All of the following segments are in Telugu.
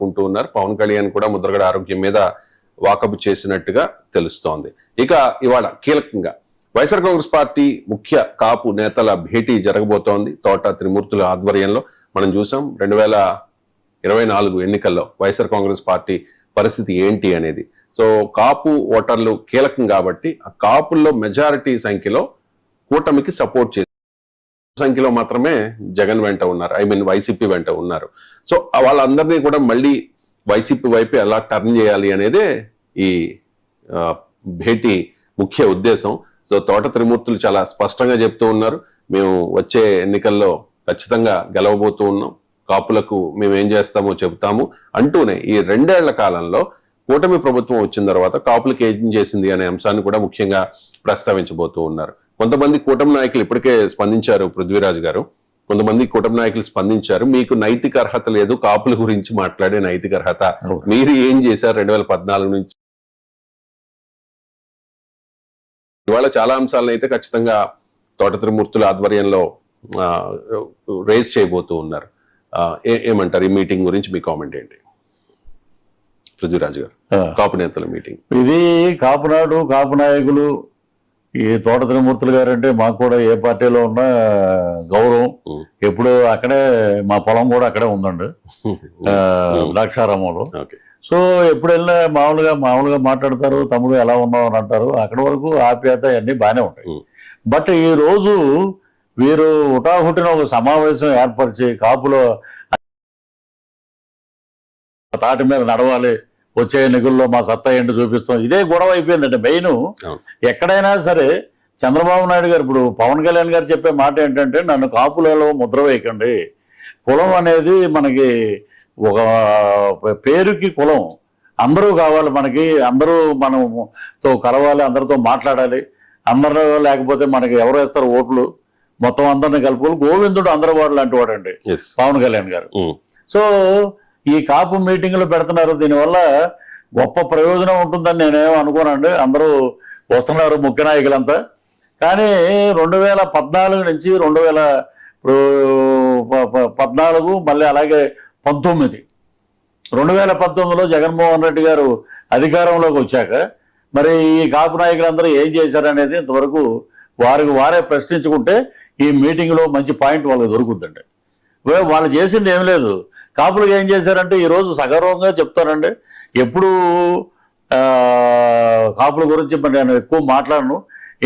చెప్పుకుంటూ ఉన్నారు. పవన్ కళ్యాణ్ కూడా ముద్రగడ ఆరోగ్యం మీద వాకబు చేసినట్టుగా తెలుస్తోంది. ఇక ఇవాళ కీలకంగా వైఎస్ఆర్ కాంగ్రెస్ పార్టీ ముఖ్య కాపు నేతల భేటీ జరగబోతోంది. తోట త్రిమూర్తుల ఆధ్వర్యంలో మనం చూసాం 2024 ఎన్నికల్లో వైఎస్ఆర్ కాంగ్రెస్ పార్టీ పరిస్థితి ఏంటి అనేది. సో కాపు ఓటర్లు కీలకం కాబట్టి ఆ కాపుల్లో మెజారిటీ సంఖ్యలో కూటమికి సపోర్ట్ చేసి సంఖ్యలో మాత్రమే జగన్ వెంట ఉన్నారు, వైసీపీ వెంట ఉన్నారు. సో వాళ్ళందరినీ కూడా మళ్ళీ వైసీపీ వైపు ఎలా టర్న్ చేయాలి అనేదే ఈ భేటీ ముఖ్య ఉద్దేశం. సో తోట త్రిమూర్తులు చాలా స్పష్టంగా చెప్తూ ఉన్నారు, మేము వచ్చే ఎన్నికల్లో ఖచ్చితంగా గెలవబోతూ ఉన్నాం, కాపులకు మేము ఏం చేస్తామో చెబుతాము అంటూనే ఈ 2 ఏళ్ల కాలంలో కూటమి ప్రభుత్వం వచ్చిన తర్వాత కాపులకు ఏం చేసింది అనే అంశాన్ని కూడా ముఖ్యంగా ప్రస్తావించబోతూ ఉన్నారు. కొంతమంది కూటమి నాయకులు ఇప్పటికే స్పందించారు. పృథ్వీరాజ్ గారు, కొంతమంది కూటమి నాయకులు స్పందించారు, మీకు నైతిక అర్హత లేదు కాపుల గురించి మాట్లాడే నైతిక అర్హత, మీరు ఏం చేశారు 2014 నుంచి. ఇవాళ చాలా అంశాలను అయితే ఖచ్చితంగా తోట త్రిమూర్తుల ఆధ్వర్యంలో రేజ్ చేయబోతూ ఉన్నారు. ఏమంటారు ఈ మీటింగ్ గురించి మీ కామెంట్ ఏంటి పృథ్వీరాజ్ గారు? కాపు నేతల మీటింగ్ ఇది, కాపునాడు కాపు నాయకులు ఈ తోట త్రిమూర్తులు గారు అంటే మాకు కూడా ఏ పార్టీలో ఉన్నా గౌరవం. ఎప్పుడు అక్కడే మా పొలం కూడా అక్కడే ఉందండి ద్రాక్షారామంలో. సో ఎప్పుడు వెళ్ళినా మామూలుగా మాట్లాడతారు, తమ్ముడు ఎలా ఉన్నావు అని అంటారు. అక్కడి వరకు ఆప్యాయత అన్నీ బాగానే ఉంటాయి. బట్ ఈ రోజు వీరు హుటాహుటిన ఒక సమావేశం ఏర్పరిచి కాపులో తాటి మీద నడవాలి, వచ్చే ఎన్నికల్లో మా సత్తా ఏంటి చూపిస్తాం, ఇదే గొడవ అయిపోయిందంటే మెయిన్. ఎక్కడైనా సరే చంద్రబాబు నాయుడు గారు, ఇప్పుడు పవన్ కళ్యాణ్ గారు చెప్పే మాట ఏంటంటే, నన్ను కాపులలో ముద్ర వేయకండి, కులం అనేది మనకి ఒక పేరుకి కులం, అందరూ కావాలి మనకి, అందరూ మనతో కలవాలి, అందరితో మాట్లాడాలి, అందరూ లేకపోతే మనకి ఎవరు వేస్తారు ఓట్లు, మొత్తం అందరిని కలుపుకోవాలి, గోవిందుడు అందరి వాడు లాంటి వాడండి పవన్ కళ్యాణ్ గారు. సో ఈ కాపు మీటింగ్లు పెడుతున్నారు, దీనివల్ల గొప్ప ప్రయోజనం ఉంటుందని నేనేమో అనుకోనండి. అందరూ వస్తున్నారు ముఖ్య నాయకులంతా. కానీ 2014 నుంచి 2014 మళ్ళీ అలాగే 2019లో జగన్మోహన్ రెడ్డి గారు అధికారంలోకి వచ్చాక మరి ఈ కాపు నాయకులందరూ ఏం చేశారనేది ఇంతవరకు వారే ప్రశ్నించుకుంటే ఈ మీటింగ్లో మంచి పాయింట్ వాళ్ళకి దొరుకుతుందండి. వాళ్ళు చేసింది ఏం లేదు, కాపులకు ఏం చేశారంటే ఈరోజు సగర్వంగా చెప్తానండి. ఎప్పుడు కాపుల గురించి నేను ఎక్కువ మాట్లాడను.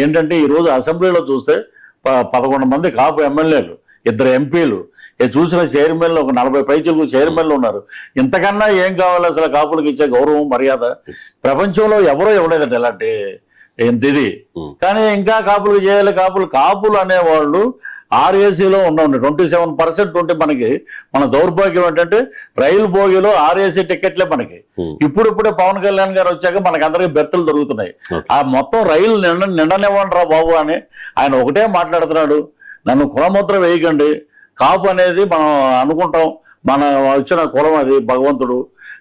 ఏంటంటే ఈరోజు అసెంబ్లీలో చూస్తే 11 మంది కాపు ఎమ్మెల్యేలు, 2 ఎంపీలు, చూసిన చైర్మన్లు ఒక 40 పైచులకు చైర్మన్లు ఉన్నారు. ఇంతకన్నా ఏం కావాలి అసలు కాపులకు ఇచ్చే గౌరవం మర్యాద? ప్రపంచంలో ఎవరో ఇవ్వలేదండి ఇలాంటి ఇది. కానీ ఇంకా కాపులకు చేయాలి. కాపులు అనేవాళ్ళు ఆర్ఏసీలో ఉండండి 27% ఉంటే మన దౌర్భాగ్యం ఏంటంటే రైలు భోగిలో ఆర్ఏసీ టికెట్లే మనకి. ఇప్పుడిప్పుడే పవన్ కళ్యాణ్ గారు వచ్చాక మనకి అందరికీ బెర్తులు దొరుకుతున్నాయి. ఆ మొత్తం రైలు నిండనివ్వండి రా బాబు అని ఆయన ఒకటే మాట్లాడుతున్నాడు, నన్ను కులముద్ర వేయకండి, కాపు అనేది మనం అనుకుంటాం, మన వచ్చిన కులం అది భగవంతుడు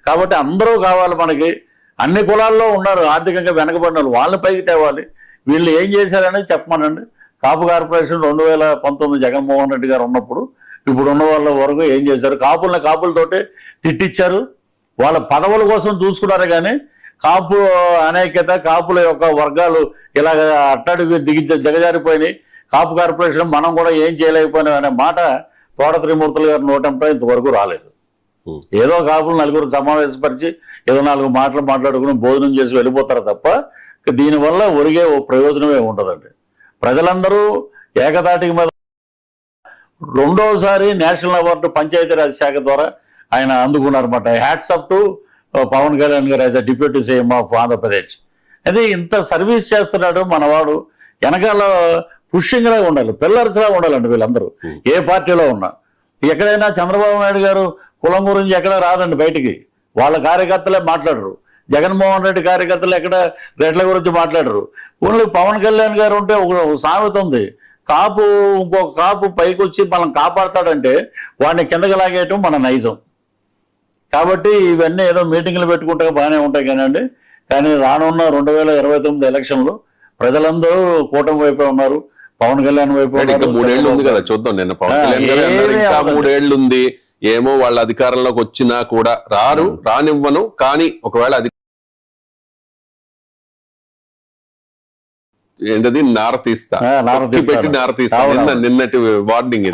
కాబట్టి అందరూ కావాలి మనకి. అన్ని కులాల్లో ఉన్నారు ఆర్థికంగా వెనకబడిన వాళ్ళని పైకి తేవాలి. వీళ్ళు ఏం చేశారనేది చెప్పమనండి. కాపు కార్పొరేషన్ 2019 జగన్మోహన్ రెడ్డి గారు ఉన్నప్పుడు ఇప్పుడు ఉన్న వాళ్ళ వరకు ఏం చేశారు? కాపులతోటే తిట్టించారు, వాళ్ళ పదవుల కోసం చూసుకున్నారు. కానీ కాపు అనేకత, కాపుల యొక్క వర్గాలు ఇలాగ అట్టడుగు దిగజారిపోయినాయి. కాపు కార్పొరేషన్ మనం కూడా ఏం చేయలేకపోయినాం అనే మాట తోట త్రిమూర్తులు గారి నోటంపై ఇంతవరకు రాలేదు. ఏదో కాపులు నలుగురు సమావేశపరిచి ఏదో 4 మాటలు మాట్లాడుకుని భోజనం చేసి వెళ్ళిపోతారు తప్ప దీనివల్ల ఒరిగే ఓ ప్రయోజనమే ఉండదండి. ప్రజలందరూ ఏకతాటికి మీద. రెండోసారి నేషనల్ అవార్డు పంచాయతీరాజ్ శాఖ ద్వారా ఆయన అందుకున్నారన్నమాట. Hats up to Pawan Kalyan garu as a deputy CM of Andhra Pradesh. అది ఇంత సర్వీస్ చేస్తున్నాడు మనవాడు. వెనకాల పుష్యంగా ఉండాలి, పిల్లర్స్లా ఉండాలండి వీళ్ళందరూ ఏ పార్టీలో ఉన్నా. ఎక్కడైనా చంద్రబాబు నాయుడు గారు కులం గురించి ఎక్కడ రాదండి బయటికి, వాళ్ళ కార్యకర్తలే మాట్లాడరు. జగన్మోహన్ రెడ్డి కార్యకర్తలు ఎక్కడ రేట్ల గురించి మాట్లాడరు. ఓన్లీ పవన్ కళ్యాణ్ గారు ఉంటే ఒక సామెత ఉంది, కాపు ఇంకొక కాపు పైకి వచ్చి మనం కాపాడతాడంటే వాడిని కిందకి లాగేయటం మన నైజం. కాబట్టి ఇవన్నీ ఏదో మీటింగ్లు పెట్టుకుంటే బాగానే ఉంటాయి కానండి. కానీ రానున్న 2029 ఎలక్షన్లో ప్రజలందరూ కూటమి వైపే ఉన్నారు, పవన్ కళ్యాణ్ వైపు. 3 ఏళ్ళు ఉంది కదా చూద్దాం. నిన్న పవన్ కళ్యాణ్ గారు 3 ఏళ్ళు ఉంది, ఏమో వాళ్ళ అధికారంలోకి వచ్చినా కూడా రానివ్వను, కానీ ఒకవేళ ఏంటది నార తీస్తా, నార తీస్తాను. పెట్టి నార తీస్తా, నిన్నటి వార్నింగ్